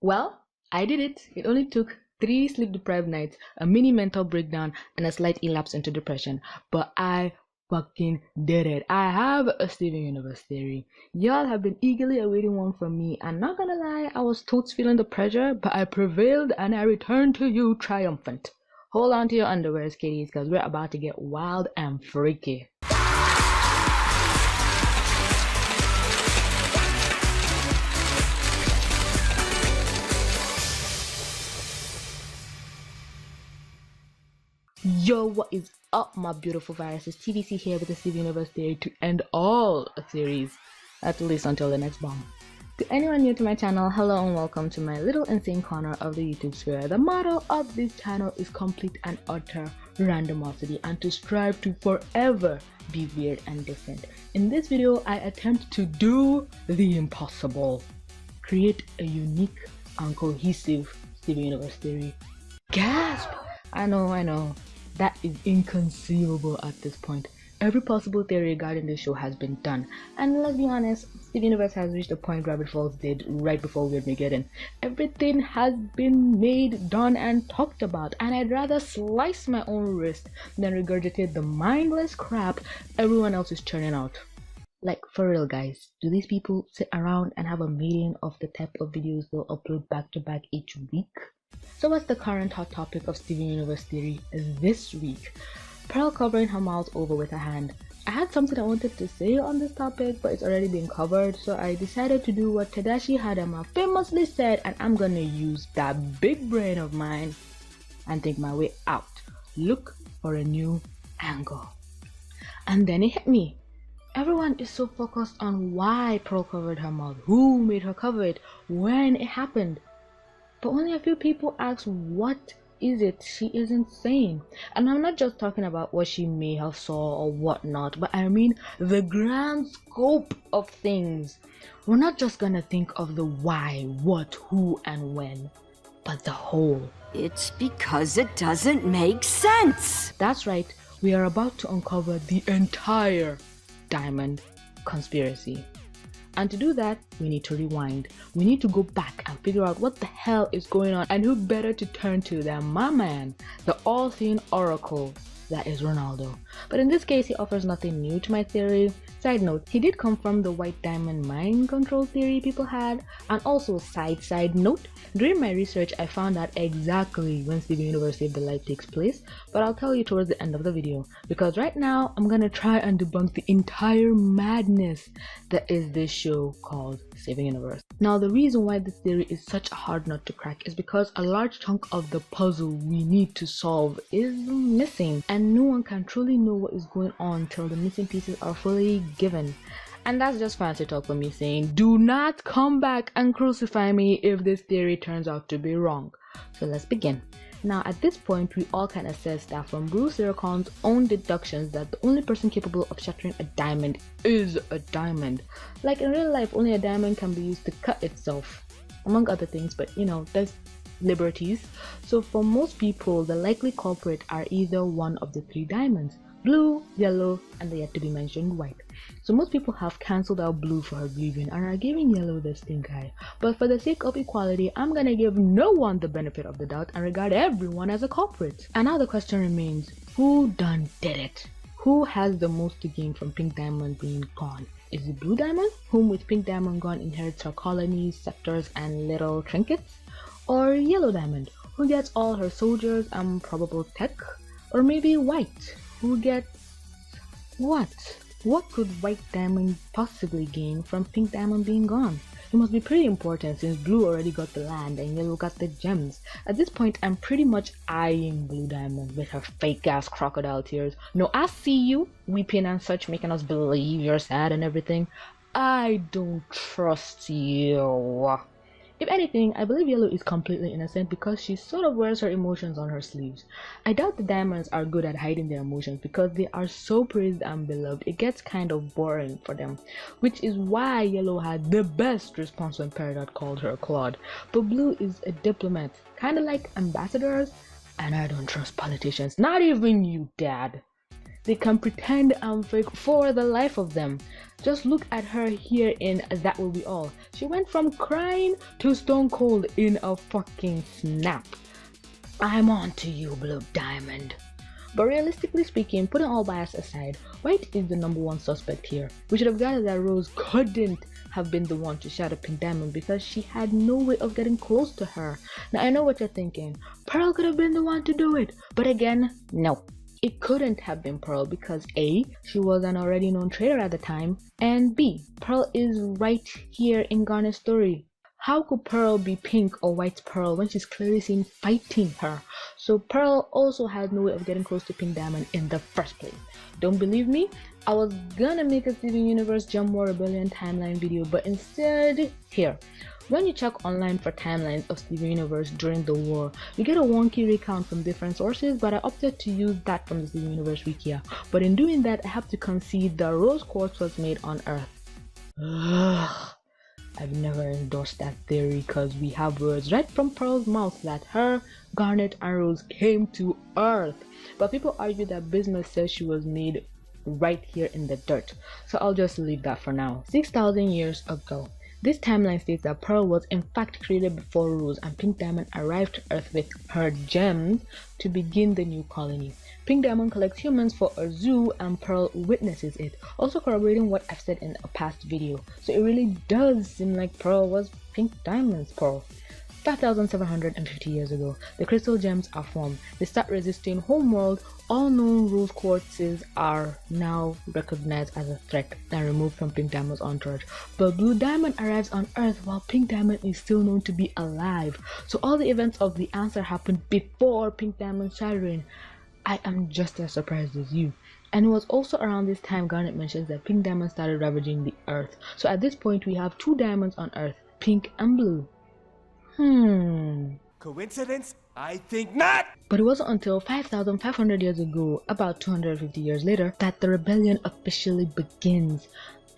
Well, I did it. It only took 3 sleep-deprived nights, a mini mental breakdown, and a slight elapse into depression. But I fucking did it. I have a Steven Universe theory. Y'all have been eagerly awaiting one from me, and not gonna lie, I was totes feeling the pressure, but I prevailed and I returned to you triumphant. Hold on to your underwears, kiddies, because we're about to get wild and freaky. Yo, what is up, my beautiful viruses? TVC here with the Steven Universe theory to end all theories, at least until the next bomb. To anyone new to my channel, hello and welcome to my little insane corner of the YouTube sphere. The motto of this channel is complete and utter randomosity and to strive to forever be weird and different. In this video, I attempt to do the impossible. Create a unique and cohesive Steven Universe theory. Gasp! I know. That is inconceivable at this point. Every possible theory regarding this show has been done, and let's be honest, Steven Universe has reached the point Rabbit Falls did right before Weirdmageddon. Everything has been made, done, and talked about, and I'd rather slice my own wrist than regurgitate the mindless crap everyone else is churning out. Like, for real guys, do these people sit around and have a million of the type of videos they'll upload back to back each week? So what's the current hot topic of Steven Universe theory this week? Pearl covering her mouth over with her hand. I had something I wanted to say on this topic, but it's already been covered, so I decided to do what Tadashi Hadama famously said, and I'm gonna use that big brain of mine and think my way out. Look for a new angle. And then it hit me. Everyone is so focused on why Pearl covered her mouth, who made her cover it, when it happened. But only a few people ask what is it she isn't saying. And I'm not just talking about what she may have saw or whatnot, but I mean the grand scope of things. We're not just gonna think of the why, what, who, and when, but the whole. It's because it doesn't make sense. That's right, we are about to uncover the entire Diamond conspiracy. And to do that, we need to rewind. We need to go back and figure out what the hell is going on, and who better to turn to than my man, the all-seeing oracle that is Ronaldo. But in this case, he offers nothing new to my theory. Side note, he did come from the white diamond mind control theory people had. And also side note, during my research I found out exactly when Steven Universe Save the Light takes place, but I'll tell you towards the end of the video, because right now I'm gonna try and debunk the entire madness that is this show called Steven Universe. Now the reason why this theory is such a hard nut to crack is because a large chunk of the puzzle we need to solve is missing, and no one can truly know what is going on till the missing pieces are fully given. And that's just fancy talk for me saying, do not come back and crucify me if this theory turns out to be wrong. So let's begin. Now at this point, we all can assess that from Bruce Zircon's own deductions that the only person capable of shattering a diamond is a diamond. Like in real life, only a diamond can be used to cut itself, among other things, but you know, there's liberties. So for most people, the likely culprit are either one of the 3 diamonds: blue, yellow, and the yet to be mentioned white. So most people have cancelled out blue for her grieving and are giving yellow the stink eye. But for the sake of equality, I'm gonna give no one the benefit of the doubt and regard everyone as a culprit. And now the question remains, who done did it? Who has the most to gain from Pink Diamond being gone? Is it Blue Diamond, whom with Pink Diamond gone inherits her colonies, scepters, and little trinkets? Or Yellow Diamond, who gets all her soldiers and probable tech? Or maybe White, who gets what? What could White Diamond possibly gain from Pink Diamond being gone? It must be pretty important since Blue already got the land and Yellow got the gems. At this point, I'm pretty much eyeing Blue Diamond with her fake ass crocodile tears. No, I see you weeping and such, making us believe you're sad and everything. I don't trust you. If anything, I believe Yellow is completely innocent because she sort of wears her emotions on her sleeves. I doubt the diamonds are good at hiding their emotions because they are so praised and beloved, it gets kind of boring for them. Which is why Yellow had the best response when FanArt called her Claude. But Blue is a diplomat, kinda like ambassadors, and I don't trust politicians, not even you, Dad. They can pretend I'm fake for the life of them. Just look at her here in That Will Be All. She went from crying to stone cold in a fucking snap. I'm on to you, Blue Diamond. But realistically speaking, putting all bias aside, White is the #1 suspect here. We should have gathered that Rose couldn't have been the one to shatter Pink Diamond because she had no way of getting close to her. Now I know what you're thinking. Pearl could have been the one to do it. But again, no. It couldn't have been Pearl because A, she was an already known traitor at the time, and B, Pearl is right here in Garnet's story. How could Pearl be Pink or White's Pearl when she's clearly seen fighting her? So Pearl also had no way of getting close to Pink Diamond in the first place. Don't believe me? I was gonna make a Steven Universe Gem War Rebellion timeline video, but instead, here. When you check online for timelines of Steven Universe during the war, you get a wonky recount from different sources, but I opted to use that from the Steven Universe Wikia. But in doing that, I have to concede the rose quartz was made on Earth. Ugh. I've never endorsed that theory because we have words right from Pearl's mouth that her, Garnet, and Rose came to Earth. But people argue that Bismuth says she was made right here in the dirt. So I'll just leave that for now. 6,000 years ago. This timeline states that Pearl was in fact created before Rose, and Pink Diamond arrived to Earth with her gems to begin the new colony. Pink Diamond collects humans for a zoo and Pearl witnesses it, also corroborating what I've said in a past video. So it really does seem like Pearl was Pink Diamond's Pearl. 5,750 years ago, the crystal gems are formed. They start resisting homeworld. All known rose quartzes are now recognized as a threat and removed from Pink Diamond's entourage. But Blue Diamond arrives on Earth while Pink Diamond is still known to be alive. So all the events of the answer happened before Pink Diamond's shattering. I am just as surprised as you. And it was also around this time Garnet mentions that Pink Diamond started ravaging the Earth. So at this point we have 2 diamonds on Earth, pink and blue. Coincidence? I think not! But it wasn't until 5,500 years ago, about 250 years later, that the rebellion officially begins.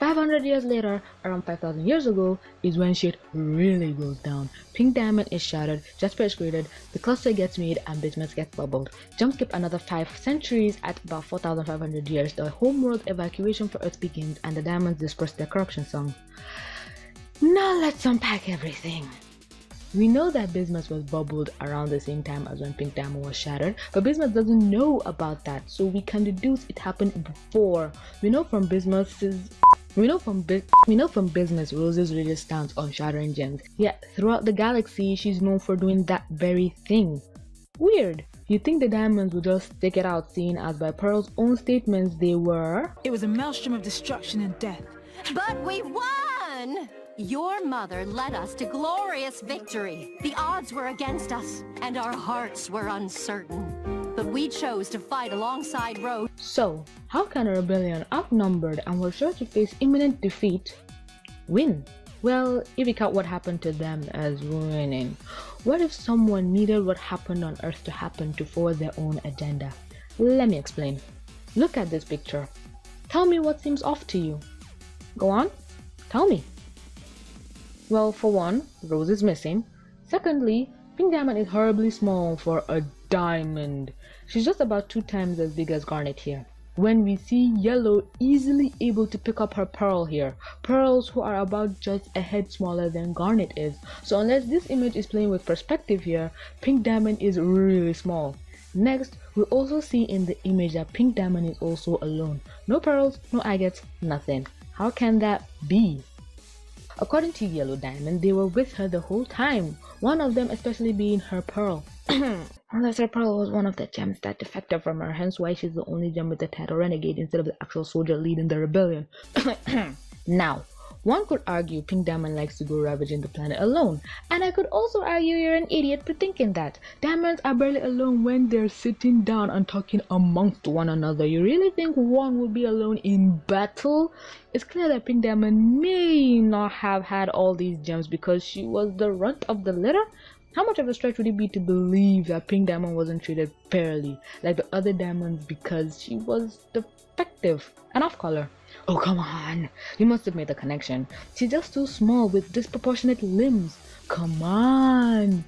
500 years later, around 5,000 years ago, is when shit really goes down. Pink Diamond is shattered, Jasper is created, the cluster gets made, and Bismuth gets bubbled. Jump skip another 5 centuries, at about 4,500 years, the homeworld evacuation for Earth begins, and the diamonds disperse their corruption song. Now let's unpack everything. We know that Bismuth was bubbled around the same time as when Pink Diamond was shattered, but Bismuth doesn't know about that, so we can deduce it happened before. We know from Bismuth's Rose's religious stance on shattering gems, yet throughout the galaxy she's known for doing that very thing. Weird. You'd think the diamonds would just stick it out, seeing as by Pearl's own statements they were... It was a maelstrom of destruction and death. But we won! Your mother led us to glorious victory. The odds were against us, and our hearts were uncertain. But we chose to fight alongside Rose. So, how can a rebellion outnumbered and was sure to face imminent defeat win? Well, if we count what happened to them as winning. What if someone needed what happened on Earth to happen to forward their own agenda? Let me explain. Look at this picture. Tell me what seems off to you. Go on, tell me. Well, for one, Rose is missing. Secondly, Pink Diamond is horribly small for a diamond. She's just about 2 times as big as Garnet here. When we see Yellow easily able to pick up her Pearl here, pearls who are about just a head smaller than Garnet is. So unless this image is playing with perspective here, Pink Diamond is really small. Next, we also see in the image that Pink Diamond is also alone. No pearls, no agates, nothing. How can that be? According to Yellow Diamond, they were with her the whole time, one of them especially being her pearl. Unless her pearl was one of the gems that defected from her, hence why she's the only gem with the title Renegade instead of the actual soldier leading the rebellion. Now, one could argue Pink Diamond likes to go ravaging the planet alone, and I could also argue you're an idiot for thinking that. Diamonds are barely alone when they're sitting down and talking amongst one another. You really think one would be alone in battle? It's clear that Pink Diamond may not have had all these gems because she was the runt of the litter. How much of a stretch would it be to believe that Pink Diamond wasn't treated fairly like the other diamonds because she was defective and off color? Oh, come on. You must have made the connection. She's just too small with disproportionate limbs. Come on.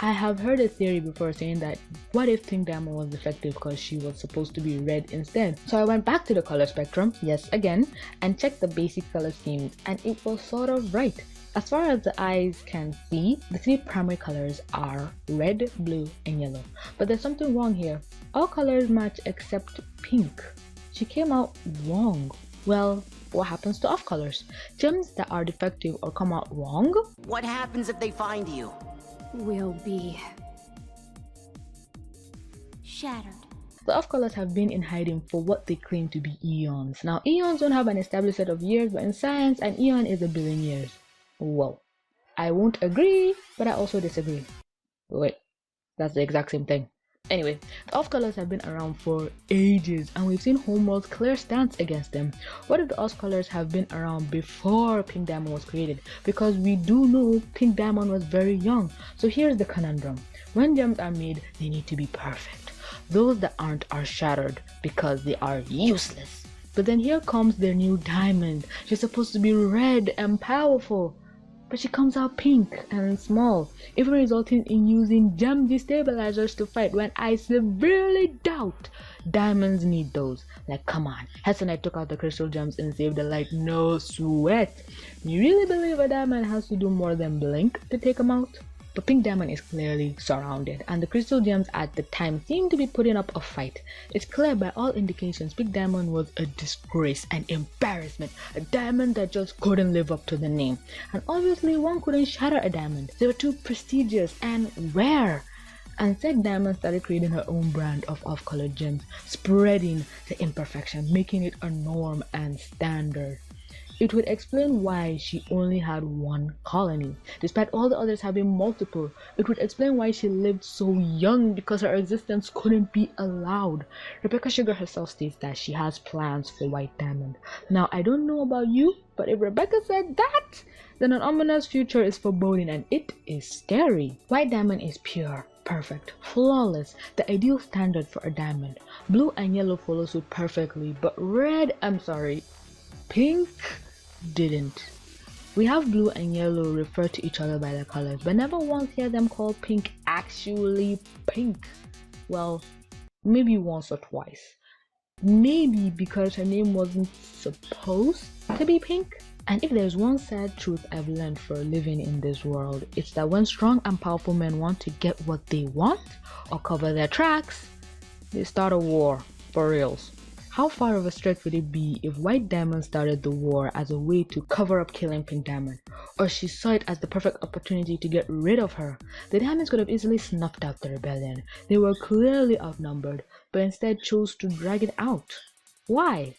I have heard a theory before saying that what if Pink Diamond was defective because she was supposed to be red instead? So I went back to the color spectrum, yes again, and checked the basic color schemes, and it was sort of right. As far as the eyes can see, the three primary colors are red, blue, and yellow. But there's something wrong here. All colors match except pink. She came out wrong. Well, what happens to off colors? Gems that are defective or come out wrong? What happens if they find you? Will be shattered. The off colors have been in hiding for what they claim to be eons. Now, eons don't have an established set of years, but in science, an eon is 1 billion years. Well, I won't agree, but I also disagree. Wait, that's the exact same thing. Anyway, the off colors have been around for ages, and we've seen Homeworld's clear stance against them. What if the off colors have been around before Pink Diamond was created? Because we do know Pink Diamond was very young. So here's the conundrum. When gems are made, they need to be perfect. Those that aren't are shattered because they are useless. But then here comes their new diamond. She's supposed to be red and powerful, but she comes out pink and small, even resulting in using gem destabilizers to fight, when I severely doubt diamonds need those. Like, come on, Hess and I took out the crystal gems and saved the light, no sweat. You really believe a diamond has to do more than blink to take them out? But Pink Diamond is clearly surrounded, and the crystal gems at the time seem to be putting up a fight. It's clear by all indications Pink Diamond was a disgrace, an embarrassment, a diamond that just couldn't live up to the name. And obviously one couldn't shatter a diamond. They were too prestigious and rare. And said Diamond started creating her own brand of off-colored gems, spreading the imperfection, making it a norm and standard. It would explain why she only had one colony, despite all the others having multiple. It would explain why she lived so young, because her existence couldn't be allowed. Rebecca Sugar herself states that she has plans for White Diamond. Now, I don't know about you, but if Rebecca said that, then an ominous future is foreboding, and it is scary. White Diamond is pure, perfect, flawless, the ideal standard for a diamond. Blue and yellow follow suit perfectly, but pink didn't. We have blue and yellow refer to each other by their colors, but never once hear them call pink actually pink. Well, maybe once or twice. Maybe because her name wasn't supposed to be pink. And if there's one sad truth I've learned for living in this world, it's that when strong and powerful men want to get what they want or cover their tracks, they start a war, for reals. How far of a stretch would it be if White Diamond started the war as a way to cover up killing Pink Diamond? Or she saw it as the perfect opportunity to get rid of her? The Diamonds could have easily snuffed out the rebellion. They were clearly outnumbered, but instead chose to drag it out. Why?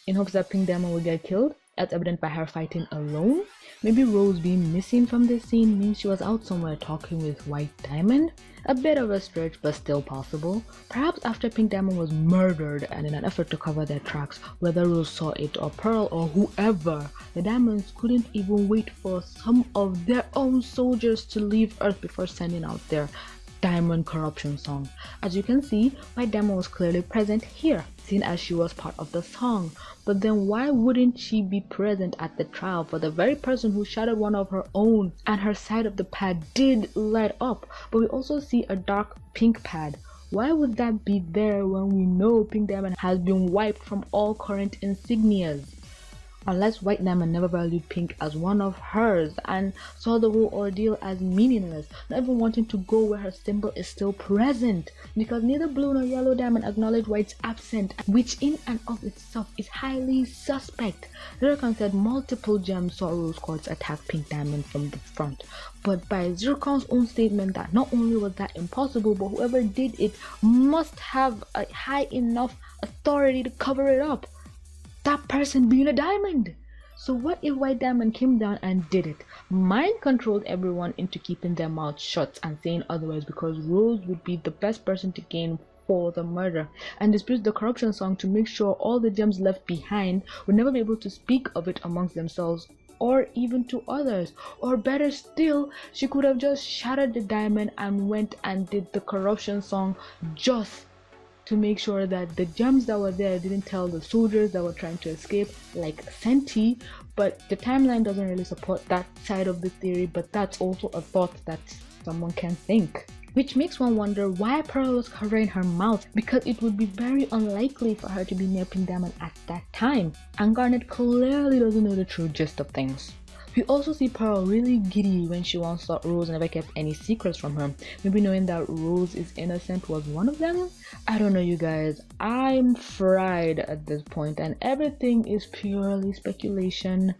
In hopes that Pink Diamond would get killed, as evident by her fighting alone? Maybe Rose being missing from this scene means she was out somewhere talking with White Diamond? A bit of a stretch, but still possible. Perhaps after Pink Diamond was murdered, and in an effort to cover their tracks, whether Rose saw it or Pearl or whoever, the Diamonds couldn't even wait for some of their own soldiers to leave Earth before sending out their Diamond corruption song. As you can see, White Diamond was clearly present here, seen as she was part of the song. But then why wouldn't she be present at the trial for the very person who shattered one of her own, and her side of the pad did light up, but we also see a dark pink pad? Why would that be there when we know Pink Diamond has been wiped from all current insignias? Unless White Diamond never valued pink as one of hers and saw the whole ordeal as meaningless, not even wanting to go where her symbol is still present, because neither blue nor yellow diamond acknowledge White's absence, which in and of itself is highly suspect. Zircon said multiple gems saw rose quartz attack Pink Diamond from the front, but by Zircon's own statement that not only was that impossible, but whoever did it must have a high enough authority to cover it up. That person being a diamond. So what if White Diamond came down and did it? Mind controlled everyone into keeping their mouths shut and saying otherwise, because Rose would be the best person to gain for the murder, and disputes the corruption song to make sure all the gems left behind would never be able to speak of it amongst themselves or even to others. Or better still, she could have just shattered the diamond and went and did the corruption song just to make sure that the gems that were there didn't tell the soldiers that were trying to escape, like Senti. But the timeline doesn't really support that side of the theory, but that's also a thought that someone can think. Which makes one wonder why Pearl was covering her mouth, because it would be very unlikely for her to be near Pink Diamond at that time, and Garnet clearly doesn't know the true gist of things. We also see Pearl really giddy when she once thought Rose never kept any secrets from her. Maybe knowing that Rose is innocent was one of them? I don't know, you guys. I'm fried at this point and everything is purely speculation.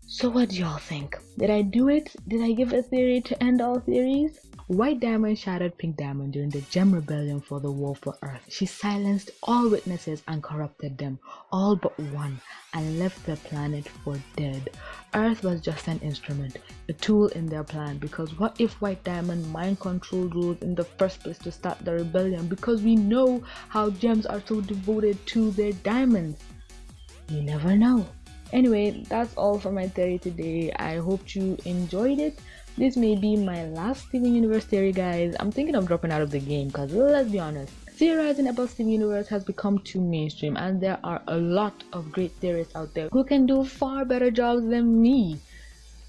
So what do y'all think? Did I do it? Did I give a theory to end all theories? White Diamond shattered Pink Diamond during the Gem Rebellion for the War for Earth. She silenced all witnesses and corrupted them, all but one, and left the planet for dead. Earth was just an instrument, a tool in their plan, because what if White Diamond mind-controlled Rose in the first place to start the rebellion, because we know how gems are so devoted to their diamonds? You never know. Anyway, that's all for my theory today. I hope you enjoyed it. This may be my last Steven Universe theory, guys. I'm thinking of dropping out of the game because, let's be honest, theorizing about Steven Universe has become too mainstream and there are a lot of great theorists out there who can do far better jobs than me.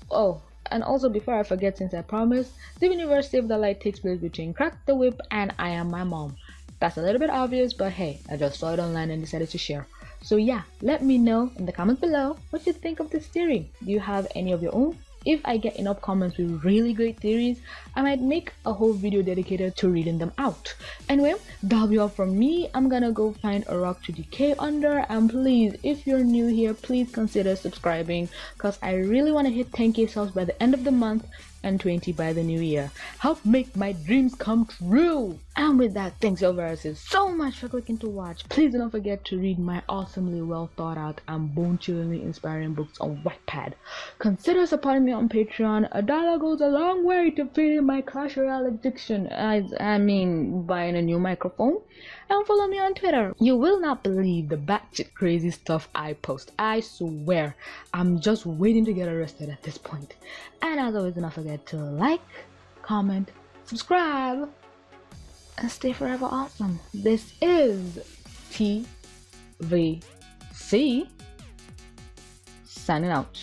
Oh, and also before I forget, since I promised, Steven Universe Save the Light takes place between Crack the Whip and I Am My Mom. That's a little bit obvious, but hey, I just saw it online and decided to share. So yeah, let me know in the comments below what you think of this theory. Do you have any of your own? If I get enough comments with really great theories, I might make a whole video dedicated to reading them out. Anyway, that'll be all from me. I'm gonna go find a rock to decay under, and please, if you're new here, please consider subscribing because I really want to hit 10k subs by the end of the month and 20 by the new year. Help make my dreams come true. And with that, thanks y'all so much for clicking to watch. Please don't forget to read my awesomely well thought out and bone-chillingly inspiring books on Wattpad. Consider supporting me on Patreon. $1 goes a long way to feeding my Clash Royale addiction. I mean buying a new microphone. And follow me on Twitter. You will not believe the batshit crazy stuff I post. I swear, I'm just waiting to get arrested at this point. And as always, do not forget to like, comment, subscribe, and stay forever awesome. This is TVC signing out.